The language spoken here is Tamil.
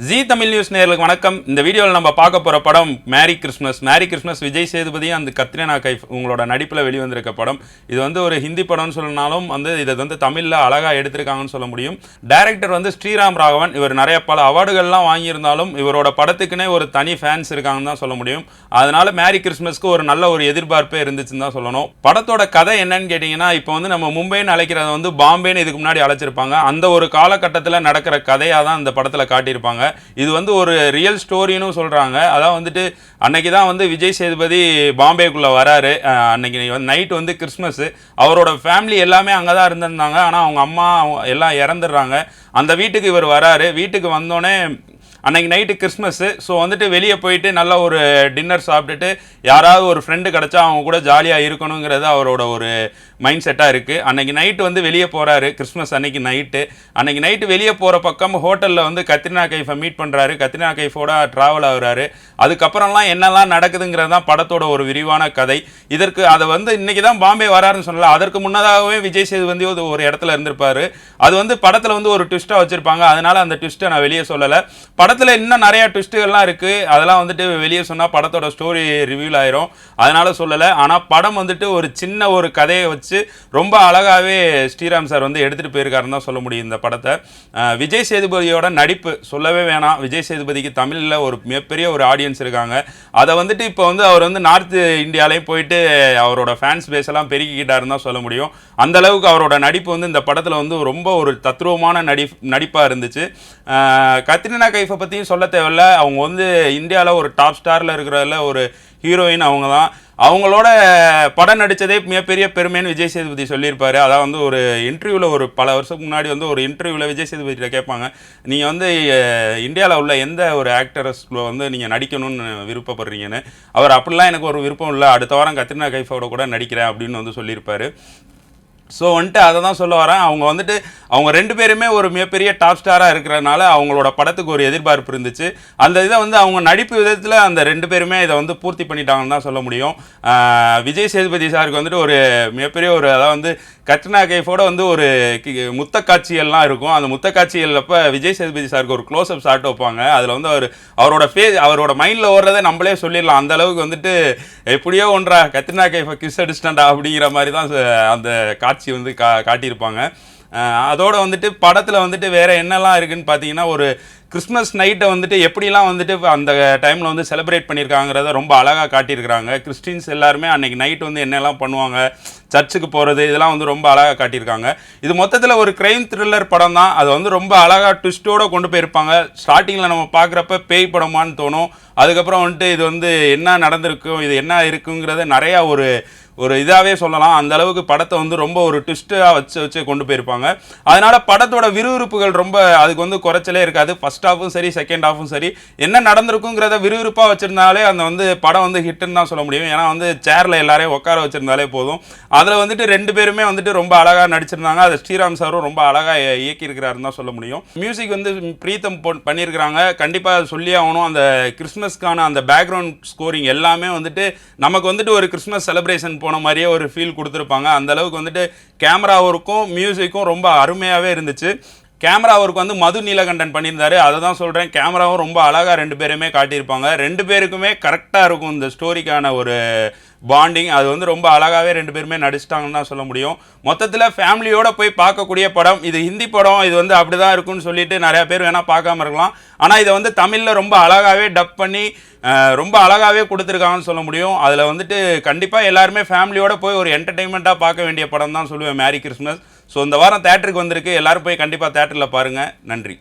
ஜி தமிழ் நியூஸ் நேயர்களுக்கு வணக்கம். இந்த வீடியோவில் நம்ம பார்க்க போகிற படம் merry Christmas. Merry Christmas Vijay Sethupathi அந்த கத்ரினா கைஃப் உங்களோட நடிப்பில் வெளிவந்திருக்க படம். இது ஒரு ஹிந்தி படம்னு சொல்லனாலும் இதை தமிழில் அழகாக எடுத்திருக்காங்கன்னு சொல்ல முடியும். டைரக்டர் ஸ்ரீராம் ராகவன். இவர் நிறைய பல அவார்டுகள்லாம் வாங்கியிருந்தாலும் இவரோட படத்துக்குன்னே ஒரு தனி ஃபேன்ஸ் இருக்காங்கன்னு தான் சொல்ல முடியும். அதனால மேரி கிறிஸ்மஸ்க்கு ஒரு நல்ல ஒரு எதிர்பார்ப்பே இருந்துச்சுன்னு தான் சொல்லணும். படத்தோட கதை என்னன்னு கேட்டிங்கன்னா, இப்போ நம்ம மும்பைன்னு அழைக்கிறத பாம்பேன்னு இதுக்கு முன்னாடி அழைச்சிருப்பாங்க. அந்த ஒரு காலகட்டத்தில் நடக்கிற கதையாக தான் இந்த படத்தில் காட்டியிருப்பாங்க. இது ஒரு ரியல் ஸ்டோரின்னு சொல்றாங்க. அதான் அன்னைக்கு தான் விஜய் சேதுபதி பாம்பேக்குள்ள வராரு. அன்னைக்கு நைட் கிறிஸ்மஸ். அவரோட ஃபேமிலி எல்லாமே அங்கே தான் இருந்திருந்தாங்க. ஆனால் அவங்க அம்மா எல்லாம் இறந்துடுறாங்க. அந்த வீட்டுக்கு இவர் வராரு. வீட்டுக்கு வந்தோடனே அன்றைக்கி நைட்டு கிறிஸ்மஸ்ஸு. ஸோ வெளியே போயிட்டு நல்ல ஒரு டின்னர் சாப்பிட்டுட்டு யாராவது ஒரு ஃப்ரெண்டு கிடச்சா அவங்க கூட ஜாலியாக இருக்கணுங்கிறது அவரோட ஒரு மைண்ட் செட்டாக இருக்குது. அன்றைக்கி நைட்டு வெளியே போகிறாரு. கிறிஸ்மஸ் அன்னைக்கு நைட்டு வெளியே போகிற பக்கம் ஹோட்டலில் கத்ரினா கைஃபை மீட் பண்ணுறாரு. கத்ரினா கைஃபோட ட்ராவல் ஆகுறாரு. அதுக்கப்புறம்லாம் என்னெல்லாம் நடக்குதுங்கிறது தான் படத்தோட ஒரு விரிவான கதை. இதற்கு அதை இன்றைக்கி தான் பாம்பே வராருன்னு சொல்லல. அதற்கு முன்னதாகவே விஜய் சேதுபதி ஒரு இடத்துல இருந்திருப்பார். அது படத்தில் ஒரு ட்விஸ்ட்டாக வச்சுருப்பாங்க. அதனால் அந்த ட்விஸ்ட்டை நான் வெளியே சொல்லலை. படத்தில் இன்னும் நிறையா ட்விஸ்ட்டுகள்லாம் இருக்குது. அதெல்லாம் வெளியே சொன்னால் படத்தோட ஸ்டோரி ரிவியூல் ஆயிரும். அதனால் சொல்லலை. ஆனால் படம் ஒரு சின்ன ஒரு கதையை வச்சு ரொம்ப அழகாகவே ஸ்ரீராம் சார் எடுத்துகிட்டு போயிருக்காருன்னு தான் சொல்ல முடியும் இந்த படத்தை. விஜய் சேதுபதியோட நடிப்பு சொல்லவே வேணாம். விஜய் சேதுபதிக்கு தமிழில் ஒரு மிகப்பெரிய ஒரு ஆடியன்ஸ் இருக்காங்க. அதை இப்போ அவர் நார்த் இந்தியாவிலையும் போயிட்டு அவரோட ஃபேன்ஸ் பேஸ் எல்லாம் பெருக்கிக்கிட்டாருன்னு தான் சொல்ல முடியும். அந்த அளவுக்கு அவரோட நடிப்பு இந்த படத்தில் ரொம்ப ஒரு தத்ரூபமான நடிப்பாக இருந்துச்சு. கத்ரினா கைஃபை பற்றியும் சொல்ல தேவையில்ல. அவங்க இந்தியாவில் ஒரு டாப் ஸ்டாரில் இருக்கிறதுல ஒரு ஹீரோயின் அவங்க தான். அவங்களோட படம் நடித்ததே மிகப்பெரிய பெருமைன்னு விஜய் சேதுபதி சொல்லியிருப்பார். அதான் ஒரு இன்டர்வியூவில் ஒரு பல வருஷத்துக்கு முன்னாடி ஒரு இன்டர்வியூவில் விஜய் சேதுபதியில் கேட்பாங்க, நீங்கள் இந்தியாவில் உள்ள எந்த ஒரு ஆக்டரஸில் நீங்கள் நடிக்கணும்னு விருப்பப்படுறீங்கன்னு. அவர் அப்படிலாம் எனக்கு ஒரு விருப்பம் இல்லை, அடுத்த வாரம் கத்ரினா கைஃபோட கூட நடிக்கிறேன் அப்படின்னு சொல்லியிருப்பார். ஸோ அதை தான் சொல்ல வரேன். அவங்க ரெண்டு பேருமே ஒரு மிகப்பெரிய டாப் ஸ்டாராக இருக்கிறதுனால அவங்களோட படத்துக்கு ஒரு எதிர்பார்ப்பு இருந்துச்சு. அந்த இதை அவங்க நடிப்பு விதத்தில் அந்த ரெண்டு பேருமே இதை பூர்த்தி பண்ணிட்டாங்கன்னு தான் சொல்ல முடியும். விஜய் சேதுபதி சாருக்கு ஒரு மிகப்பெரிய ஒரு அதாவது கத்ரினா கைஃபோட ஒரு முத்த காட்சிகள்லாம் இருக்கும். அந்த முத்த காட்சிகள் அப்போ விஜய் சேதுபதி சாருக்கு ஒரு க்ளோஸ்அப் ஷாட் வைப்பாங்க. அதில் அவரோட மைண்டில் ஓடுறதை நம்மளே சொல்லிடலாம். அந்த அளவுக்கு எப்படியோ ஒன்றா கத்ரினா கைஃபை கிஸ் அடிச்சிட்டா அப்படிங்கிற மாதிரி தான் அந்த காட்சி காட்டியிருப்பாங்க. அதோட படத்தில் வேற என்னெல்லாம் இருக்குன்னு பார்த்தீங்கன்னா, ஒரு கிறிஸ்மஸ் நைட்டை எப்படிலாம் அந்த டைமில் செலிப்ரேட் பண்ணியிருக்காங்கிறத ரொம்ப அழகாக காட்டியிருக்கிறாங்க. கிறிஸ்டின்ஸ் எல்லாருமே அன்றைக்கி நைட் என்னெல்லாம் பண்ணுவாங்க, சர்ச்சுக்கு போகிறது, இதெல்லாம் ரொம்ப அழகாக காட்டியிருக்காங்க. இது மொத்தத்தில் ஒரு க்ரைம் த்ரில்லர் படம் தான். அது ரொம்ப அழகாக ட்விஸ்ட்டோடு கொண்டு போயிருப்பாங்க. ஸ்டார்டிங்கில் நம்ம பார்க்குறப்ப பேய் படமான்னு தோணும். அதுக்கப்புறம் இது என்ன நடந்திருக்கும், இது என்ன இருக்குங்கிறத நிறையா ஒரு இதாகவே சொல்லலாம். அந்த அளவுக்கு படத்தை ரொம்ப ஒரு ட்விஸ்ட்டாக வச்சு கொண்டு போயிருப்பாங்க. அதனால் படத்தோட விறுவிறுப்புகள் ரொம்ப அதுக்கு குறைச்சலே இருக்காது. ஃபர்ஸ்ட் ஹாஃபும் சரி, செகண்ட் ஹாஃபும் சரி, என்ன நடந்திருக்குங்கிறத விறுவிறுப்பாக வச்சுருந்தாலே அந்த படம் ஹிட்டுன்னு தான் சொல்ல முடியும். ஏன்னா சேரில் எல்லாரையும் உட்கார வச்சுருந்தாலே போதும். அதில் ரெண்டு பேருமே ரொம்ப அழகாக நடிச்சிருந்தாங்க. அதை ஸ்ரீராம் சாரும் ரொம்ப அழகாக இயக்கியிருக்கிறாருன்னு தான் சொல்ல முடியும். மியூசிக் பிரீத்தம் பண்ணியிருக்கிறாங்க. கண்டிப்பாக சொல்லி ஆகணும். அந்த கிறிஸ்மஸ்க்கான அந்த பேக்ரவுண்ட் ஸ்கோரிங் எல்லாமே நமக்கு ஒரு கிறிஸ்மஸ் செலிப்ரேஷன் போன மாதிரியே ஒரு ஃபீல் கொடுத்துருப்பாங்க. அந்த அளவுக்கு கேமரா ஒர்க்கும் மியூசிக்கும் ரொம்ப அருமையாகவே இருந்துச்சு. கேமரா ஒர்க் மது நீலகண்டன் பண்ணியிருந்தாரு. அதை தான் சொல்கிறேன். கேமராவும் ரொம்ப அழகாக ரெண்டு பேருமே காட்டியிருப்பாங்க. ரெண்டு பேருக்குமே கரெக்டாக இருக்கும் இந்த ஸ்டோரிக்கான ஒரு பாண்டிங். அது ரொம்ப அழகாகவே ரெண்டு பேருமே நடிச்சிட்டாங்கன்னு தான் சொல்ல முடியும். மொத்தத்தில் ஃபேமிலியோடு போய் பார்க்கக்கூடிய படம். இது ஹிந்தி படம். இது அப்படி தான் இருக்குன்னு சொல்லிட்டு நிறையா பேர் வேணால் பார்க்காம இருக்கலாம். ஆனால் இதை தமிழில் ரொம்ப அழகாகவே டப் பண்ணி ரொம்ப அழகாகவே கொடுத்துருக்காங்கன்னு சொல்ல முடியும். அதில் கண்டிப்பாக எல்லாருமே ஃபேமிலியோடு போய் ஒரு என்டர்டெயின்மெண்ட்டாக பார்க்க வேண்டிய படம் தான் சொல்லுவேன் மேரி கிறிஸ்மஸ். ஸோ இந்த வாரம் தேட்டருக்கு வந்திருக்கு. எல்லோரும் போய் கண்டிப்பாக தேட்டரில் பாருங்கள். நன்றி.